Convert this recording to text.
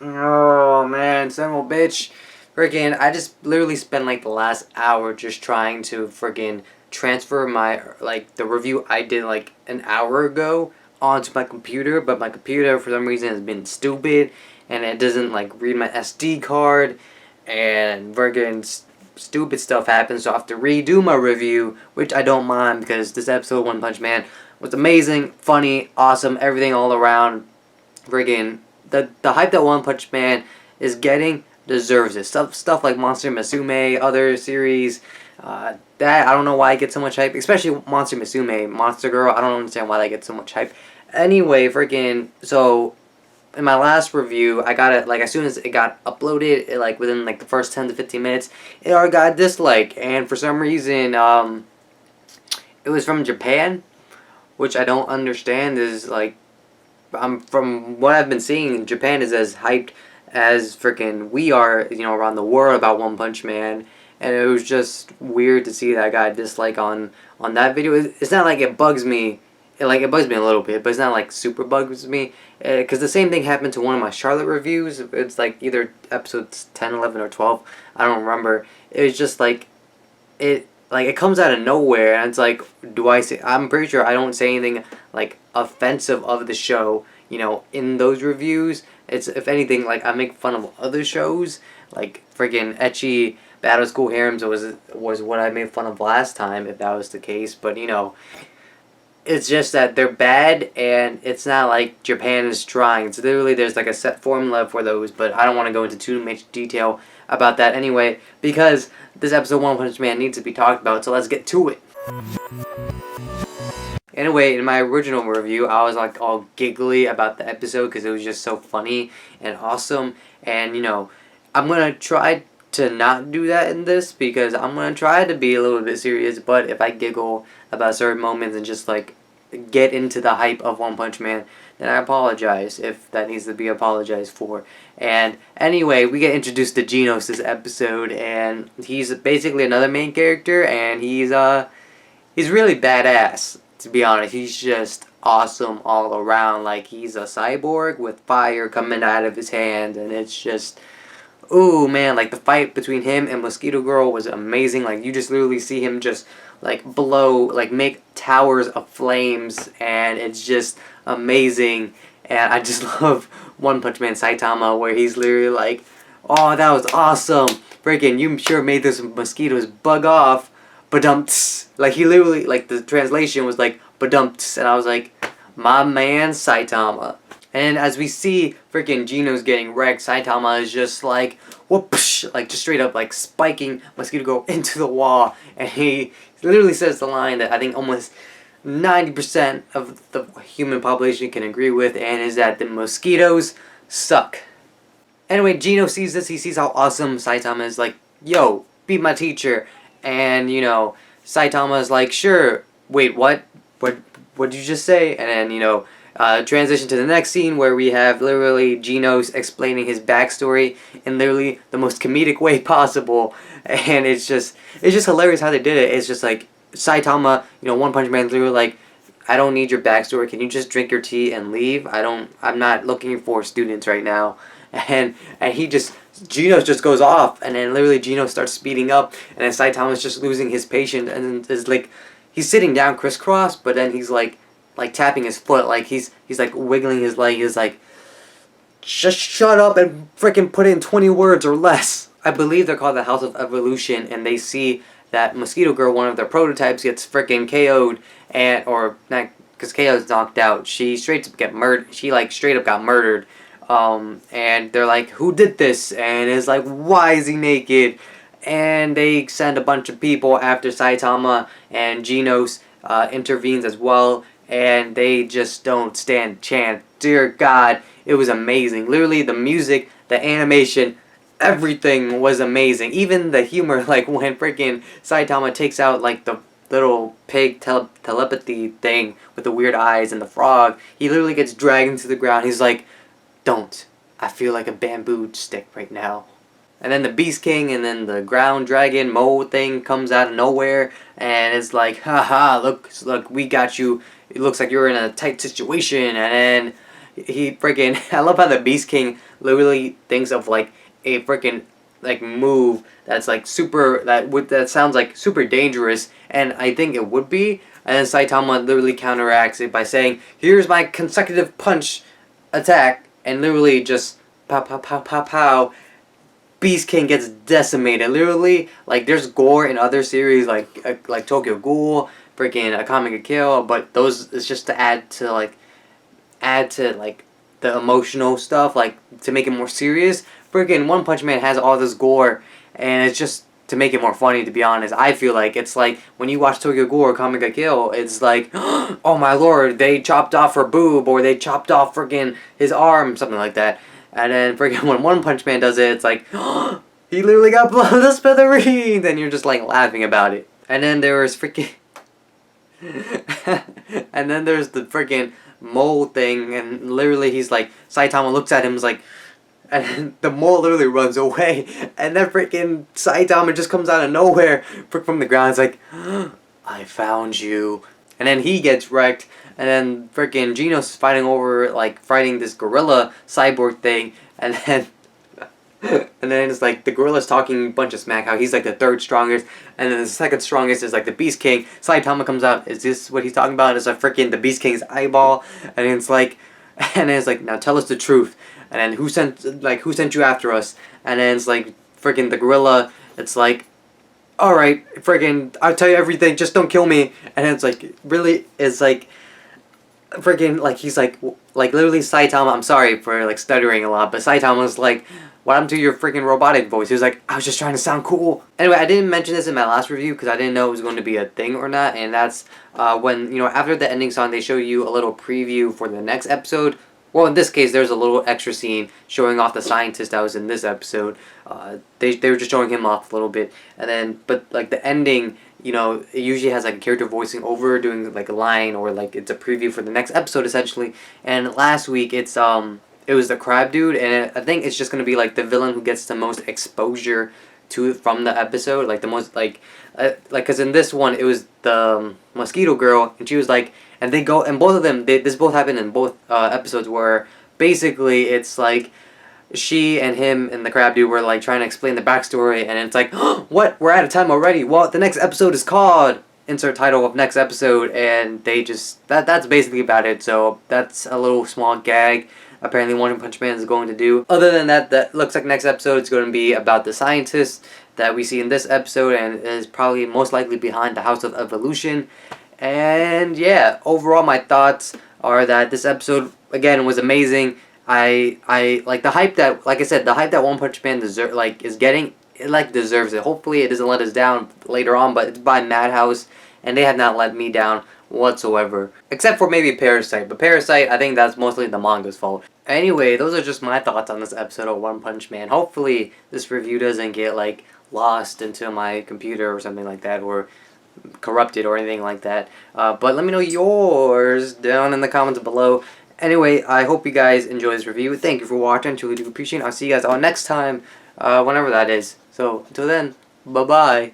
Oh man, son of a bitch. Freaking, I just literally spent like the last hour just trying to freaking transfer my, like, the review I did like an hour ago onto my computer, but my computer for some reason has been stupid and it doesn't like read my SD card and freaking stupid stuff happens, so I have to redo my review, which I don't mind because this episode of One Punch Man was amazing, funny, awesome, everything all around. Friggin' the hype that One Punch Man is getting deserves it. Stuff like Monster Musume, other series, that I don't know why I get so much hype, especially Monster Musume, Monster Girl. I don't understand why they get so much hype. Anyway, freaking so in my last review, I got it like as soon as it got uploaded, like within like the first 10 to 15 minutes, it already got a dislike, and for some reason, it was from Japan, which I don't understand. Is like from what I've been seeing, Japan is as hyped as freaking we are, around the world about One Punch Man, and it was just weird to see that I got a dislike on that video. It's not like it bugs me, it bugs me a little bit, but it's not like super bugs me, because the same thing happened to one of my Charlotte reviews. It's like either episodes 10, 11, or 12. I don't remember. It was just like it comes out of nowhere, and it's like, do I say? I'm pretty sure I don't say anything like offensive of the show, in those reviews. It's, if anything, like I make fun of other shows, like freaking ecchi Battle School Harems was what I made fun of last time, if that was the case. But it's just that they're bad, and it's not like Japan is trying. It's literally, there's like a set formula for those, but I don't want to go into too much detail about that anyway, because this episode of One Punch Man needs to be talked about, so let's get to it. Anyway, in my original review, I was like all giggly about the episode because it was just so funny and awesome, and I'm gonna try to not do that in this, because I'm gonna try to be a little bit serious, but if I giggle about certain moments and just like get into the hype of One Punch Man, then I apologize if that needs to be apologized for. And anyway, we get introduced to Genos this episode, and he's basically another main character, and he's really badass, to be honest. He's just awesome all around. Like, he's a cyborg with fire coming out of his hand, and it's just, ooh man, like the fight between him and Mosquito Girl was amazing. Like, you just literally see him just like blow, like make towers of flames, and it's just amazing. And I just love One Punch Man Saitama, where he's literally like, oh, that was awesome, freaking, you sure made those mosquitoes bug off, badumps. Like, he literally, like, the translation was like badumps, and I was like, my man Saitama. And as we see freaking Genos getting wrecked, Saitama is just like, whoosh, like just straight up like spiking Mosquito Girl into the wall, and he literally says the line that I think almost 90% of the human population can agree with, and is that the mosquitoes suck. Anyway, Geno sees this, he sees how awesome Saitama is, like, yo, be my teacher. And, Saitama is like, sure, wait, what? What did you just say? And then, transition to the next scene where we have literally Genos explaining his backstory in literally the most comedic way possible. And it's just hilarious how they did it. It's just like, Saitama, One Punch Man literally like, I don't need your backstory. Can you just drink your tea and leave? I'm not looking for students right now. And Genos just goes off, and then literally Genos starts speeding up, and then Saitama's just losing his patience, and is like, he's sitting down crisscross, but then he's like tapping his foot, like he's like wiggling his leg. He's like, just shut up and freaking put in 20 words or less. I believe they're called the House of Evolution, and they see that Mosquito Girl, one of their prototypes, gets freaking KO'd, and or not, because KO's knocked out. She straight up get murdered. She like straight up got murdered. And they're like, who did this? And it's like, why is he naked? And they send a bunch of people after Saitama, and Genos intervenes as well, and they just don't stand a chance. Dear God, it was amazing. Literally, the music, the animation, everything was amazing. Even the humor, like when freaking Saitama takes out like the little pig telepathy thing with the weird eyes and the frog, he literally gets dragged into the ground. He's like, don't. I feel like a bamboo stick right now. And then the Beast King and then the ground dragon Mo thing comes out of nowhere, and it's like, haha, look, we got you. It looks like you're in a tight situation. And then he freaking I love how the Beast King literally thinks of like a freaking like move that's like super that sounds like super dangerous, and I think it would be. And then Saitama literally counteracts it by saying, "Here's my consecutive punch attack," and literally just pow pow pow pow pow. Beast King gets decimated. Literally, like there's gore in other series like Tokyo Ghoul, freaking Akame ga Kill, but those is just to add to like the emotional stuff, like to make it more serious. Freaking One Punch Man has all this gore, and it's just to make it more funny. To be honest, I feel like it's like when you watch Tokyo Ghoul or Akame ga Kill, it's like, oh my lord, they chopped off her boob or they chopped off freaking his arm, something like that. And then freaking when One Punch Man does it, it's like, he literally got blown to smithereens, and you're just like laughing about it. And then there was freaking, and then there's the freaking mole thing, and literally he's like, Saitama looks at him, is like, and the mole literally runs away, and then freaking Saitama just comes out of nowhere from the ground. It's like, I found you, and then he gets wrecked. And then freaking Geno's fighting this gorilla cyborg thing, and then and then it's like the gorilla's talking a bunch of smack, how he's like the third strongest, and then the second strongest is like the Beast King. Saitama comes out. Is this what he's talking about? It's a freaking the Beast King's eyeball, and it's like, now tell us the truth. And then who sent you after us? And then it's like freaking the gorilla. It's like, all right, freaking I'll tell you everything. Just don't kill me. And it's like really, it's like. Freaking like he's like literally Saitama. I'm sorry for like stuttering a lot, but Saitama was like, "What happened to your freaking robotic voice?" He was like, "I was just trying to sound cool." Anyway, I didn't mention this in my last review because I didn't know it was going to be a thing or not, and that's when after the ending song they show you a little preview for the next episode. Well, in this case, there's a little extra scene showing off the scientist that was in this episode. They were just showing him off a little bit, and then but like the ending, it usually has like a character voicing over, doing like a line, or like it's a preview for the next episode essentially. And last week it was the crab dude, and I think it's just gonna be like the villain who gets the most exposure to it from the episode, like the most because in this one it was the mosquito girl, and she was like. And they go, and both of them, this both happened in both episodes where basically it's like she and him and the crab dude were like trying to explain the backstory, and it's like, what? We're out of time already. Well, the next episode is called insert title of next episode, and they just that's basically about it. So that's a little small gag. Apparently, One Punch Man is going to do. Other than that, that looks like next episode is going to be about the scientist that we see in this episode, and is probably most likely behind the House of Evolution. And yeah, overall my thoughts are that this episode again was amazing. I like the hype that, like I said, the hype that One Punch Man is getting. It deserves it. Hopefully it doesn't let us down later on, but it's by Madhouse, and they have not let me down whatsoever, except for maybe Parasite. But Parasite, I think that's mostly the manga's fault. Anyway, those are just my thoughts on this episode of One Punch Man. Hopefully this review doesn't get like lost into my computer or something like that, or corrupted or anything like that, but let me know yours down in the comments below. Anyway, I hope you guys enjoy this review. Thank you for watching. Truly do appreciate it. I'll see you guys all next time, whenever that is. So until then, bye bye.